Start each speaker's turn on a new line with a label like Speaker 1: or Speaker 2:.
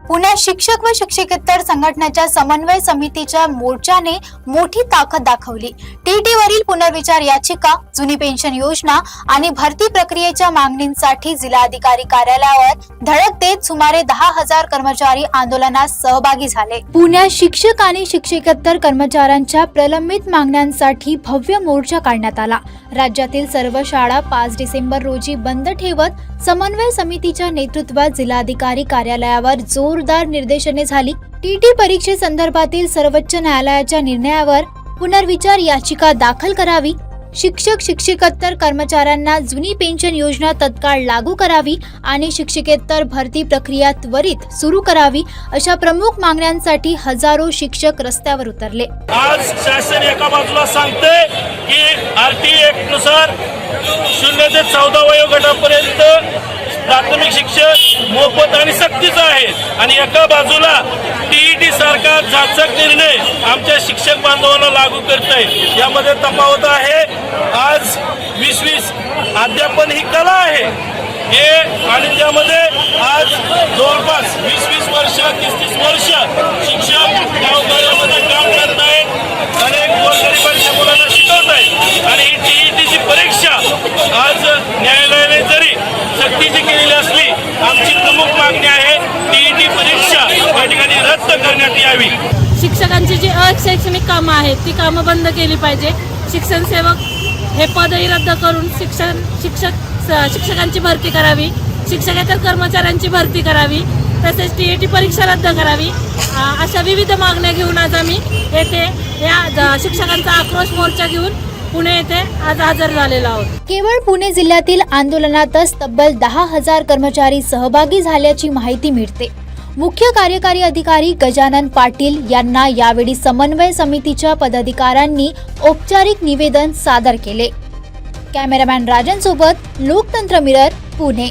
Speaker 1: पुण्यात शिक्षक व शिक्षकेतर संघटनेच्या समन्वय समितीच्या मोर्चाने मोठी ताकद दाखवली। टीईटीवरील पुनर्विचार याचिका, जुनी पेन्शन योजना आणि भरती प्रक्रियेच्या मागणींसाठी जिल्हाधिकारी कार्यालयावर धडक देत सुमारे 10,000 कर्मचारी आंदोलनात सहभागी झाले। पुण्यात शिक्षक आणि शिक्षकेतर कर्मचाऱ्यांच्या प्रलंबित मागण्यांसाठी भव्य मोर्चा काढण्यात आला। राज्यातील सर्व शाळा 5 डिसेंबर रोजी बंद ठेवत समन्वय समितीच्या नेतृत्वात जिल्हाधिकारी कार्यालयावर जोरदार निर्देशने झाली। टीटी परीक्षेसंदर्भातील सर्वोच्च न्यायालयाच्या निर्णयावर पुनर्विचार याचिका दाखल करावी, शिक्षक शिक्षकेतर कर्मचाऱ्यांना जुनी पेन्शन योजना तत्काळ लागू करावी आणि शिक्षकेतर भरती प्रक्रिया त्वरित सुरू करावी अशा प्रमुख मागण्यांसाठी हजारो शिक्षक रस्त्यावर उतरले।
Speaker 2: आज शासन एका बाजूला सांगते की आरटी ऍक्ट नुसार 0 ते 14 वयोगटापर्यंत प्राथमिक शिक्षण मोफत आणि सक्तीचं आहे आणि एका बाजूला टीईटी सारखा जाचक निर्णय आमच्या शिक्षक बांधवांना लागू करत आहे। यामध्ये तफावत आहे। आज 20 अध्यापन ही कला आहे हे आणि त्यामध्ये आज जवळपास 20 वर्ष 30 वर्ष शिक्षक गावगाड्यामध्ये काम करत आहेत, अनेक गोरगरिबांच्या मुलांना शिकवत आहेत आणि ही टीईटीची परीक्षा आज न्यायालयाने जरी सक्तीची केलेली असली, आमची प्रमुख मागणी आहे टीईटी परीक्षा या ठिकाणी रद्द करण्यात यावी।
Speaker 3: शिक्षकांची जी अशैक्षणिक कामं आहेत ती कामं बंद केली पाहिजे। शिक्षण सेवक हे पदही रद्द करून शिक्षकांची भरती करावी, शिक्षकेतर कर्मचाऱ्यांची भरती करावी, तसेच टीईटी परीक्षा रद्द करावी। अशा विविध मागण्या घेऊन आज आम्ही येथे या शिक्षकांचा आक्रोश मोर्चा घेऊन पुणे येथे आज हजर झालेलो आहोत।
Speaker 1: केवळ पुणे जिल्ह्यातील आंदोलनातच तब्बल 10,000 कर्मचारी सहभागी झाल्याची माहिती मिळते। मुख्य कार्यकारी अधिकारी गजानन पाटील यांना यावेळी समन्वय समितीच्या पदाधिकाऱ्यांनी औपचारिक निवेदन सादर केले। कॅमेरामॅन राजन सोबत लोकतंत्र मिरर, पुणे।